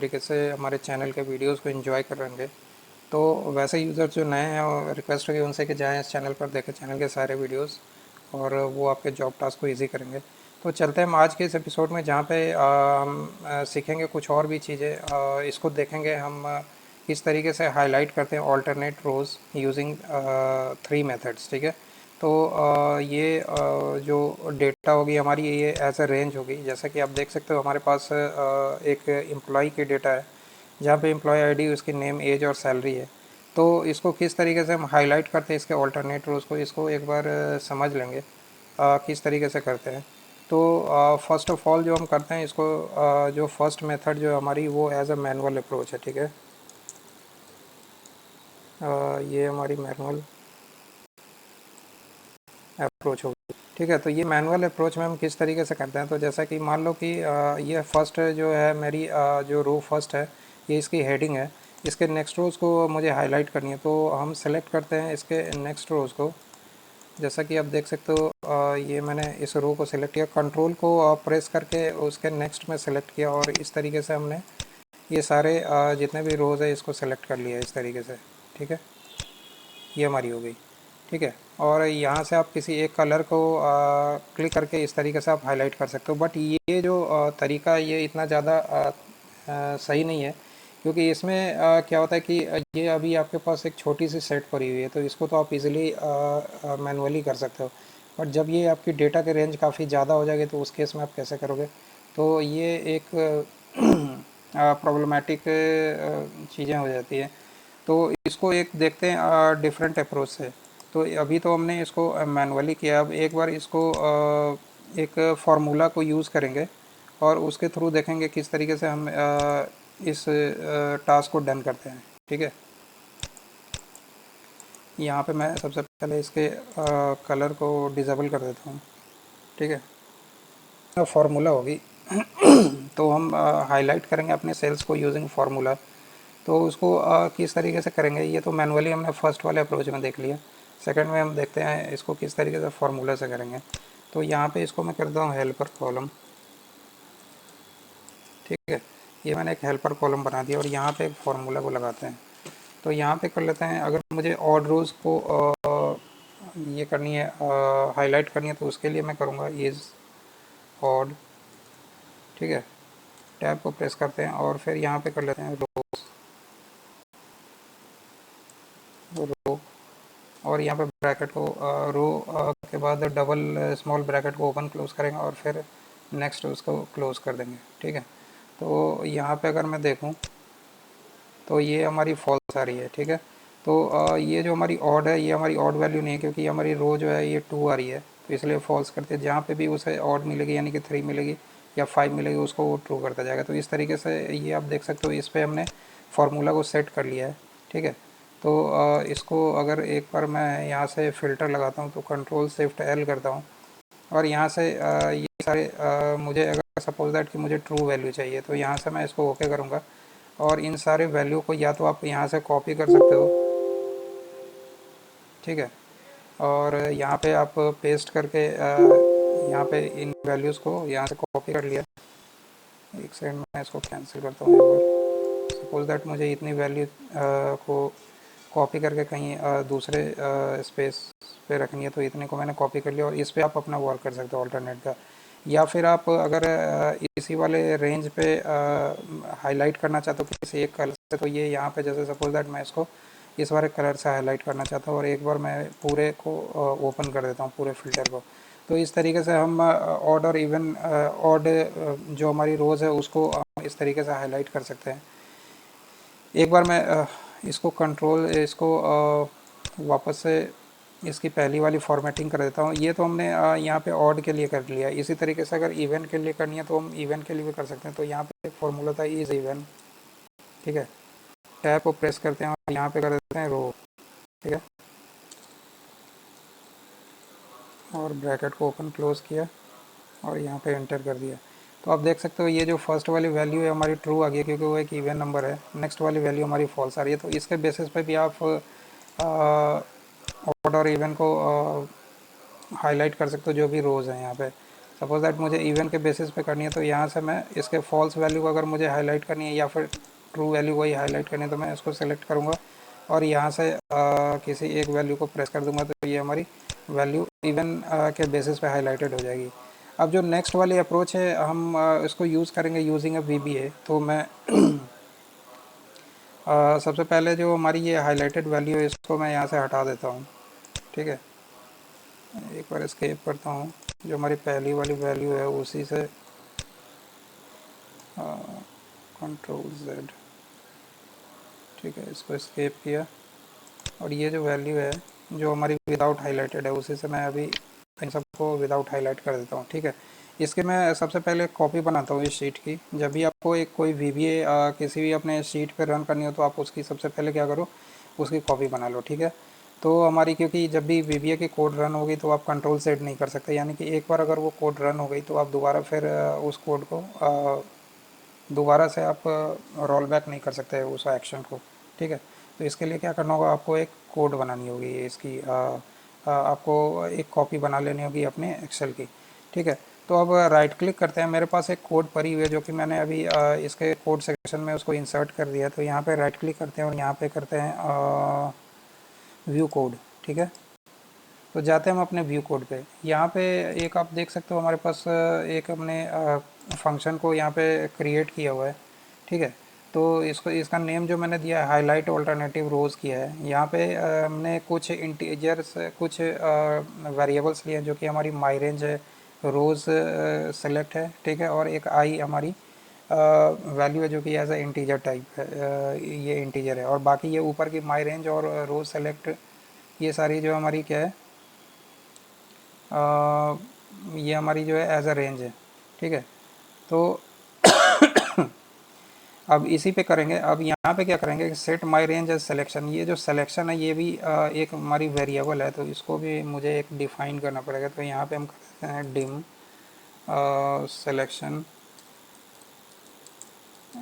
तरीके से हमारे चैनल के वीडियोस को एंजॉय कर रहेंगे। तो वैसे यूज़र जो नए हैं और रिक्वेस्ट होगी उनसे कि जाएं इस चैनल पर, देखें चैनल के सारे वीडियोस और वो आपके जॉब टास्क को इजी करेंगे। तो चलते हैं हम आज के इस एपिसोड में, जहाँ पे हम सीखेंगे कुछ और भी चीज़ें। इसको देखेंगे हम किस तरीके से हाईलाइट करते हैं ऑल्टरनेट रोज़ यूजिंग 3 मेथड्स। ठीक है, तो ये जो डेटा होगी हमारी, ये एज अ रेंज होगी। जैसा कि आप देख सकते हो हमारे पास एक एम्प्लॉय की डेटा है, जहाँ पे एम्प्लॉय आईडी, उसकी नेम, एज और सैलरी है। तो इसको किस तरीके से हम हाईलाइट करते हैं इसके ऑल्टरनेट रोज़ को, इसको एक बार समझ लेंगे किस तरीके से करते हैं। तो फर्स्ट ऑफ ऑल जो हम करते हैं इसको, जो फर्स्ट मेथड जो हमारी, वो एज अ मैनुअल अप्रोच है। ठीक है, ये हमारी मैनुअल अप्रोच होगी। ठीक है, तो ये मैनुअल अप्रोच में हम किस तरीके से करते हैं, तो जैसा कि मान लो कि ये फर्स्ट जो है मेरी, जो रो फर्स्ट है, ये इसकी हेडिंग है। इसके नेक्स्ट रोज़ को मुझे हाईलाइट करनी है, तो हम सेलेक्ट करते हैं इसके नेक्स्ट रोज़ को। जैसा कि आप देख सकते हो, ये मैंने इस रो को सिलेक्ट किया, कंट्रोल को प्रेस करके उसके नेक्स्ट में सेलेक्ट किया, और इस तरीके से हमने ये सारे जितने भी रोज़ है इसको सेलेक्ट कर लिया इस तरीके से। ठीक है, ये हमारी हो गई। ठीक है, और यहाँ से आप किसी एक कलर को क्लिक करके इस तरीके से आप हाईलाइट कर सकते हो। बट ये जो तरीका है, ये इतना ज़्यादा सही नहीं है, क्योंकि इसमें क्या होता है कि ये अभी आपके पास एक छोटी सी सेट पड़ी हुई है, तो इसको तो आप इजीली मैनुअली कर सकते हो। बट जब ये आपकी डेटा के रेंज काफ़ी ज़्यादा हो जाएगी, तो उस केस में आप कैसे करोगे? तो ये एक प्रॉब्लमेटिक चीज़ें हो जाती हैं। तो इसको एक देखते हैं डिफरेंट अप्रोच से। तो अभी तो हमने इसको मैनुअली किया, अब एक बार इसको एक फार्मूला को यूज़ करेंगे और उसके थ्रू देखेंगे किस तरीके से हम इस टास्क को डन करते हैं। ठीक है, यहाँ पे मैं सबसे पहले इसके कलर को डिसेबल कर देता हूँ। ठीक है, फार्मूला होगी तो हम हाईलाइट करेंगे अपने सेल्स को यूजिंग फार्मूला। तो उसको किस तरीके से करेंगे, ये तो मैनुअली हमने फर्स्ट वाले अप्रोच में देख लिया। सेकंड में हम देखते हैं इसको किस तरीके से फार्मूला से करेंगे। तो यहाँ पे इसको मैं करता हूँ हेल्पर कॉलम। ठीक है, ये मैंने एक हेल्पर कॉलम बना दिया और यहाँ पे एक फार्मूला को लगाते हैं। तो यहाँ पे कर लेते हैं, अगर मुझे ऑड रोज़ को ये करनी है, हाईलाइट करनी है, तो उसके लिए मैं करूँगा इज़ ऑड। ठीक है, टैब को प्रेस करते हैं और फिर यहाँ पे कर लेते हैं रो, और यहाँ पे ब्रैकेट को रो के बाद डबल स्मॉल ब्रैकेट को ओपन क्लोज करेंगे और फिर नेक्स्ट उसको क्लोज कर देंगे। ठीक है, तो यहाँ पे अगर मैं देखूँ तो ये हमारी फॉल्स आ रही है। ठीक है, तो ये जो हमारी ऑड है, ये हमारी ऑड वैल्यू नहीं है, क्योंकि हमारी रो जो है ये 2 आ रही है, तो इसलिए फॉल्स करते हैं। जहाँ पे भी उसे ऑड मिलेगी, यानी कि 3 मिलेगी या 5 मिलेगी, उसको वो ट्रू करता जाएगा। तो इस तरीके से ये आप देख सकते हो, इस पर हमने फार्मूला को सेट कर लिया है। ठीक है, तो इसको अगर एक बार मैं यहाँ से फ़िल्टर लगाता हूँ, तो कंट्रोल शिफ्ट एल करता हूँ, और यहाँ से ये सारे मुझे अगर सपोज दैट कि मुझे ट्रू वैल्यू चाहिए, तो यहाँ से मैं इसको ओके करूँगा, और इन सारे वैल्यू को या तो आप यहाँ से कॉपी कर सकते हो। ठीक है, और यहाँ पे आप पेस्ट करके यहाँ पे इन वैल्यूज़ को यहाँ से कॉपी कर लिया। एक सेकंड में इसको कैंसिल करता हूँ एक बार। सपोज दैट मुझे इतनी वैल्यू को कॉपी करके कहीं दूसरे स्पेस पे रखनी है, तो इतने को मैंने कॉपी कर लिया, और इस पे आप अपना वर्क कर सकते हो ऑल्टरनेट का। या फिर आप अगर इसी वाले रेंज पे हाईलाइट करना चाहते हो किसी एक कलर से, तो ये यहाँ पे जैसे सपोज दैट मैं इसको इस वाले कलर से हाईलाइट करना चाहता हूँ, और एक बार मैं पूरे को ओपन कर देता हूँ, पूरे फिल्टर को। तो इस तरीके से हम ऑड और इवन ऑड जो हमारी रोज़ है उसको इस तरीके से हाईलाइट कर सकते हैं। एक बार मैं इसको कंट्रोल इसको वापस से इसकी पहली वाली फॉर्मेटिंग कर देता हूँ। ये तो हमने यहाँ पे ऑड के लिए कर लिया। इसी तरीके से अगर इवन के लिए करनी है, तो हम इवन के लिए भी कर सकते हैं। तो यहाँ पे एक फॉर्मूला था इज इवन। ठीक है, टैब को प्रेस करते हैं और यहाँ पे कर देते हैं रो। ठीक है, और ब्रैकेट को ओपन क्लोज किया और यहाँ पे एंटर कर दिया। तो आप देख सकते हो ये जो फर्स्ट वाली वैल्यू है हमारी ट्रू आ गई, क्योंकि वो एक इवन नंबर है। नेक्स्ट वाली वैल्यू हमारी फॉल्स आ रही है। तो इसके बेसिस पे भी आप ऑड और इवन को हाईलाइट कर सकते हो, जो भी रोज़ हैं यहाँ पे। सपोज दैट मुझे इवन के बेसिस पे करनी है, तो यहाँ से मैं इसके फॉल्स वैल्यू को अगर मुझे हाईलाइट करनी है या फिर ट्रू वैल्यू को ही हाईलाइट करनी है तो मैं इसको सेलेक्ट करूँगा और यहाँ से किसी एक वैल्यू को प्रेस कर दूँगा तो ये हमारी वैल्यू इवन के बेसिस पे हाईलाइटेड हो जाएगी। अब जो नेक्स्ट वाली अप्रोच है हम इसको यूज़ करेंगे यूजिंग अ VBA। तो मैं सबसे पहले जो हमारी ये हाईलाइटेड वैल्यू है इसको मैं यहाँ से हटा देता हूँ। ठीक है, एक बार एस्केप करता हूँ, जो हमारी पहली वाली वैल्यू है उसी से Ctrl+Z। ठीक है, इसको एस्केप किया और ये जो वैल्यू है जो हमारी विदाउट हाईलाइटेड है उसी से मैं अभी इन सबको विदाउट हाईलाइट कर देता हूँ। ठीक है, इसके मैं सबसे पहले कॉपी बनाता हूँ इस शीट की। जब भी आपको एक कोई VBA किसी भी अपने शीट पे रन करनी हो तो आप उसकी सबसे पहले क्या करो, उसकी कॉपी बना लो। ठीक है, तो हमारी क्योंकि जब भी VBA की कोड रन होगी तो आप Ctrl+Z नहीं कर सकते, यानी कि एक बार अगर वो कोड रन हो गई तो आप दोबारा फिर उस कोड को दोबारा से आप रोल बैक नहीं कर सकते उस एक्शन को। ठीक है, तो इसके लिए क्या करना होगा, आपको एक कोड बनानी होगी इसकी, आपको एक कॉपी बना लेनी होगी अपने एक्सेल की। ठीक है, तो अब राइट क्लिक करते हैं। मेरे पास एक कोड पड़ी हुई है जो कि मैंने अभी इसके कोड सेक्शन में उसको इंसर्ट कर दिया। तो यहाँ पे राइट क्लिक करते हैं और यहाँ पे करते हैं व्यू कोड। ठीक है, तो जाते हैं हम अपने व्यू कोड पे। यहाँ पे एक आप देख सकते हो हमारे पास एक हमने फंक्शन को यहाँ पे क्रिएट किया हुआ है। ठीक है, तो इसको इसका नेम जो मैंने दिया है हाईलाइट ऑल्टरनेटिव रोज़ किया है। यहाँ पे हमने कुछ इंटीजर्स कुछ वेरिएबल्स लिए हैं जो कि हमारी माई रेंज है, रोज़ सेलेक्ट है। ठीक है, और एक आई हमारी वैल्यू है जो कि एज ए इंटीजर टाइप है, ये इंटीजर है। और बाकी ये ऊपर की माई रेंज और रोज़ सेलेक्ट ये सारी जो हमारी क्या है, ये हमारी जो है एज अ रेंज है। ठीक है, तो अब इसी पे करेंगे। अब यहाँ पे क्या करेंगे, सेट माई रेंज एज सिलेक्शन। ये जो सिलेक्शन है ये भी एक हमारी वेरिएबल है, तो इसको भी मुझे एक डिफाइन करना पड़ेगा। तो यहाँ पे हम कर देते हैं डिम सिलेक्शन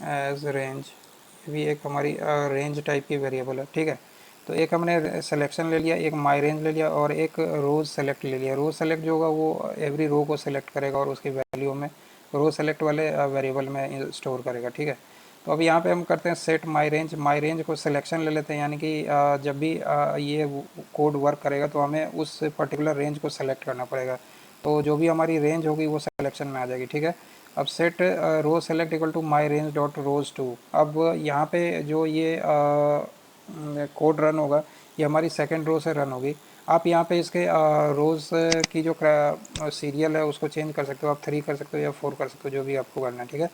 एज रेंज। ये भी एक हमारी रेंज टाइप की वेरिएबल है। ठीक है, तो एक हमने सिलेक्शन ले लिया, एक माई रेंज ले लिया और एक रोज़ सेलेक्ट ले लिया। रोज़ सेलेक्ट जो होगा वो एवरी रो को सेलेक्ट करेगा और उसकी वैल्यू में रोज़ सेलेक्ट वाले वेरिएबल में स्टोर करेगा। ठीक है, तो अब यहाँ पे हम करते हैं सेट माई रेंज। माई रेंज को सिलेक्शन ले लेते हैं, यानी कि जब भी ये कोड वर्क करेगा तो हमें उस पर्टिकुलर रेंज को सेलेक्ट करना पड़ेगा। तो जो भी हमारी रेंज होगी वो सिलेक्शन में आ जाएगी। ठीक है, अब set row select equal to my range dot rows two. अब यहाँ पे जो ये कोड रन होगा ये हमारी सेकंड रो से रन होगी। आप यहाँ पे इसके रोज़ की जो सीरियल है उसको चेंज कर सकते हो, आप 3 कर सकते हो या 4 कर सकते हो, जो भी आपको करना है। ठीक है,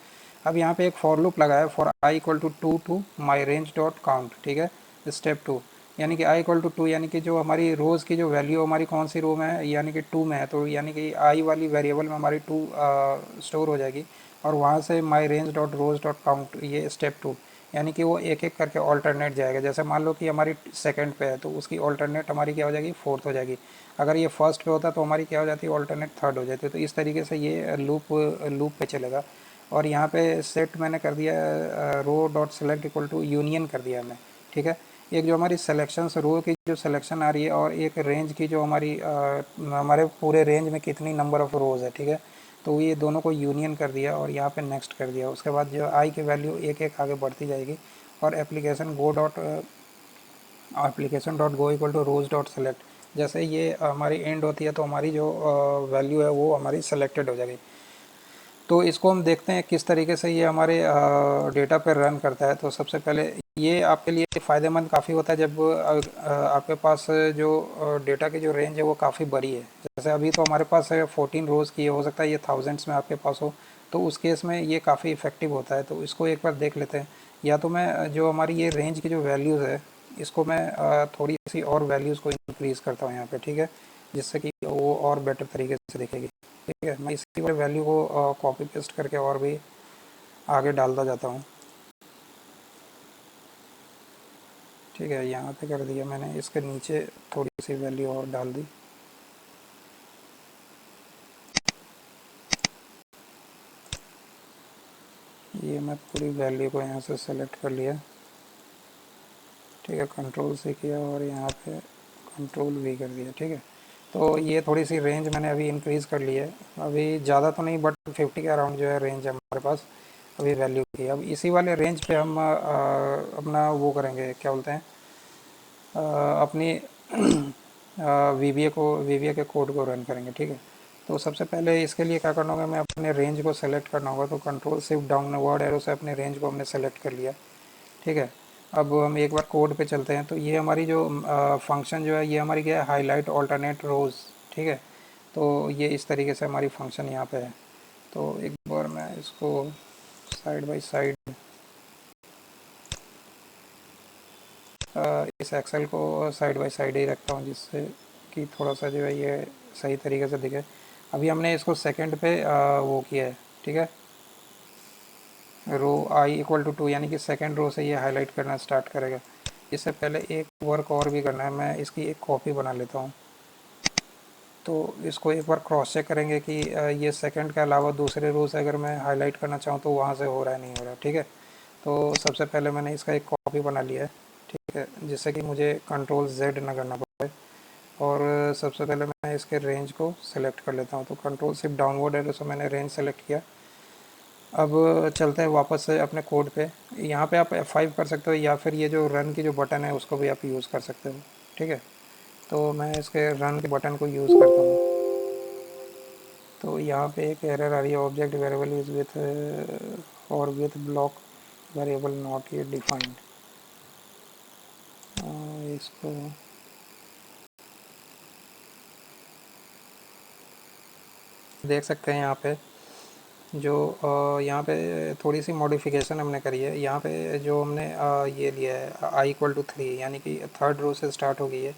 अब यहाँ पे एक फॉर लूप लगा है, for I equal to 2 to my range dot count. ठीक है, स्टेप 2 यानी कि आई इक्वल टू 2, यानी कि जो हमारी रोज़ की जो वैल्यू हमारी कौन सी रो में है, यानी कि 2 में है, तो यानी कि आई वाली वेरिएबल में हमारी 2 स्टोर हो जाएगी और वहाँ से माई रेंज डॉट रोज़ डॉट काउंट, ये स्टेप 2, यानी कि वो एक एक करके ऑल्टरनेट जाएगा। जैसे मान लो कि हमारी सेकंड पे है तो उसकी ऑल्टरनेट हमारी क्या हो जाएगी, फोर्थ हो जाएगी। अगर ये फर्स्ट पे होता तो हमारी क्या हो जाती है, ऑल्टरनेट थर्ड हो जाती है। तो इस तरीके से ये लूप पे चलेगा। और यहाँ पे सेट मैंने कर दिया row dot select equal to union कर दिया हमने। ठीक है, एक जो हमारी सिलेक्शन रो की जो सिलेक्शन आ रही है और एक रेंज की जो हमारी हमारे पूरे रेंज में कितनी नंबर ऑफ रोज़ है। ठीक है, तो ये दोनों को यूनियन कर दिया और यहाँ पे नेक्स्ट कर दिया। उसके बाद जो आई की वैल्यू एक एक आगे बढ़ती जाएगी और application dot go equal to rows dot select. जैसे ये हमारी एंड होती है तो हमारी जो वैल्यू है वो हमारी सेलेक्टेड हो जाएगी। तो इसको हम देखते हैं किस तरीके से ये हमारे डेटा पर रन करता है। तो सबसे पहले ये आपके लिए फ़ायदेमंद काफ़ी होता है जब आपके पास जो डेटा की जो रेंज है वो काफ़ी बड़ी है। जैसे अभी तो हमारे पास 14 रोज़ की, हो सकता है ये थाउजेंड्स में आपके पास हो, तो उस केस में ये काफ़ी इफ़ेक्टिव होता है। तो इसको एक बार देख लेते हैं। या तो मैं जो हमारी ये रेंज की जो वैल्यूज़ है इसको मैं थोड़ी सी और वैल्यूज़ को इंक्रीज़ करता हूँ यहाँ पे। ठीक है, जिससे कि वो और बेटर तरीके से दिखेगी। ठीक है, मैं इसी वाले वैल्यू को कॉपी पेस्ट करके और भी आगे डालता जाता हूँ। ठीक है, यहाँ पे कर दिया मैंने, इसके नीचे थोड़ी सी वैल्यू और डाल दी। ये मैं पूरी वैल्यू को यहाँ से सेलेक्ट कर लिया। ठीक है, कंट्रोल से किया और यहाँ पे कंट्रोल V कर दिया। ठीक है, तो ये थोड़ी सी रेंज मैंने अभी इंक्रीज़ कर ली है, अभी ज़्यादा तो नहीं बट 50 के अराउंड जो है रेंज है हमारे पास अभी वैल्यू की। अब इसी वाले रेंज पे हम अपना वो करेंगे, क्या बोलते हैं, अपनी वीवीए के कोड को रन करेंगे, ठीक है। तो सबसे पहले इसके लिए क्या करना होगा, मैं अपने रेंज को सेलेक्ट करना होगा, तो कंट्रोल शिफ्ट डाउनवर्ड एरो से अपने रेंज को हमने सेलेक्ट कर लिया, ठीक है। अब हम एक बार कोड पे चलते हैं। तो ये हमारी जो फंक्शन जो है, ये हमारी क्या है, हाईलाइट ऑल्टरनेट रोज़, ठीक है। तो ये इस तरीके से हमारी फंक्शन यहाँ पे है। तो एक बार मैं इसको साइड बाय साइड इस एक्सेल को साइड बाय साइड ही रखता हूँ, जिससे कि थोड़ा सा जो है ये सही तरीके से दिखे। अभी हमने इसको सेकंड पे वो किया है, ठीक है। रो i = 2, यानी कि सेकंड रो से ये हाईलाइट करना स्टार्ट करेगा। इससे पहले एक वर्क और भी करना है, मैं इसकी एक कॉपी बना लेता हूँ। तो इसको एक बार क्रॉस चेक करेंगे कि ये सेकंड के अलावा दूसरे रो से अगर मैं हाईलाइट करना चाहूँ तो वहाँ से हो रहा है नहीं हो रहा है, ठीक है। तो सबसे पहले मैंने इसका एक कॉपी बना लिया है, ठीक है, जिससे कि मुझे कंट्रोल Z ना करना पड़े। और सबसे पहले मैं इसके रेंज को सिलेक्ट कर लेता हूँ। तो कंट्रोल शिफ्ट डाउनवर्ड एरो से मैंने रेंज सेलेक्ट किया। अब चलते हैं वापस से अपने कोड पे। यहाँ पे आप F5 कर सकते हो, या फिर ये जो रन की जो बटन है उसको भी आप यूज़ कर सकते हो, ठीक है। तो मैं इसके रन के बटन को यूज़ करता हूँ। तो यहाँ पे एक एरर आ रही है, ऑब्जेक्ट वेरिएबल इज विथ और विथ ब्लॉक वेरिएबल नॉट ये डिफाइंड। इसको देख सकते हैं यहाँ पे जो यहाँ पे थोड़ी सी मॉडिफिकेशन हमने करी है। यहाँ पे जो हमने ये लिया है i = 3, यानी कि थर्ड रो से स्टार्ट हो गई है,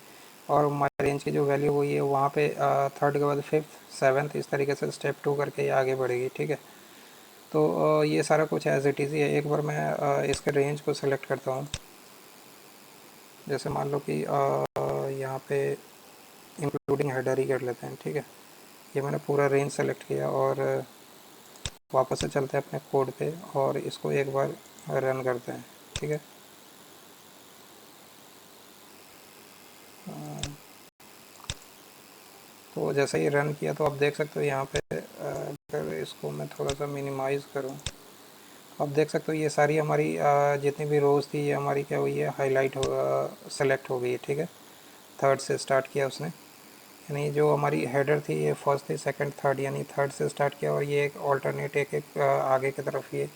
और हमारी रेंज की जो वैल्यू हुई है वहाँ पे थर्ड के बाद फिफ्थ सेवन्थ इस तरीके से स्टेप 2 करके ये आगे बढ़ेगी, ठीक है। तो ये सारा कुछ एज इट इज़ ही है। एक बार मैं इसके रेंज को सिलेक्ट करता हूँ। जैसे मान लो कि यहाँ पे इंक्लूडिंग हेडर ही कर लेते हैं, ठीक है। ये मैंने पूरा रेंज सेलेक्ट किया, और वापस से चलते हैं अपने कोड पे और इसको एक बार रन करते हैं, ठीक है। तो जैसे ही रन किया तो आप देख सकते हो यहाँ पे अगर इसको मैं थोड़ा सा मिनिमाइज़ करूँ, आप देख सकते हो ये सारी हमारी जितनी भी रोज़ थी ये हमारी क्या हुई है, हाईलाइट हो सेलेक्ट हो गई है, ठीक है। थर्ड से स्टार्ट किया उसने, यानी जो हमारी हेडर थी ये फर्स्ट थी, सेकंड थर्ड, यानी थर्ड से स्टार्ट किया, और ये एक ऑल्टरनेट एक आगे की तरफ ये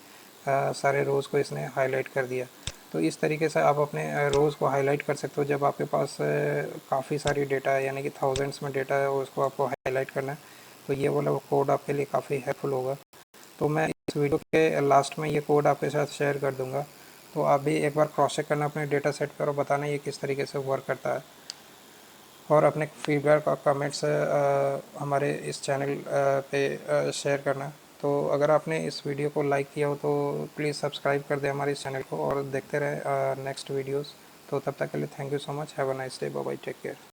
सारे रोज़ को इसने हाईलाइट कर दिया। तो इस तरीके से आप अपने रोज़ को हाईलाइट कर सकते हो जब आपके पास काफ़ी सारी डेटा है, यानी कि थाउजेंड्स में डेटा है और उसको आपको हाईलाइट करना है। तो ये वाला कोड आपके लिए काफ़ी हेल्पफुल होगा। तो मैं इस वीडियो के लास्ट में ये कोड आपके साथ शेयर कर दूँगा, तो आप भी एक बार क्रॉस चेक करना अपने डेटा सेट पर और बताना ये किस तरीके से वर्क करता है, और अपने फीडबैक और कमेंट्स हमारे इस चैनल पे शेयर करना। तो अगर आपने इस वीडियो को लाइक किया हो तो प्लीज़ सब्सक्राइब कर दें हमारे इस चैनल को और देखते रहें नेक्स्ट वीडियोस। तो तब तक के लिए thank you so much, have a nice day, bye bye, take care.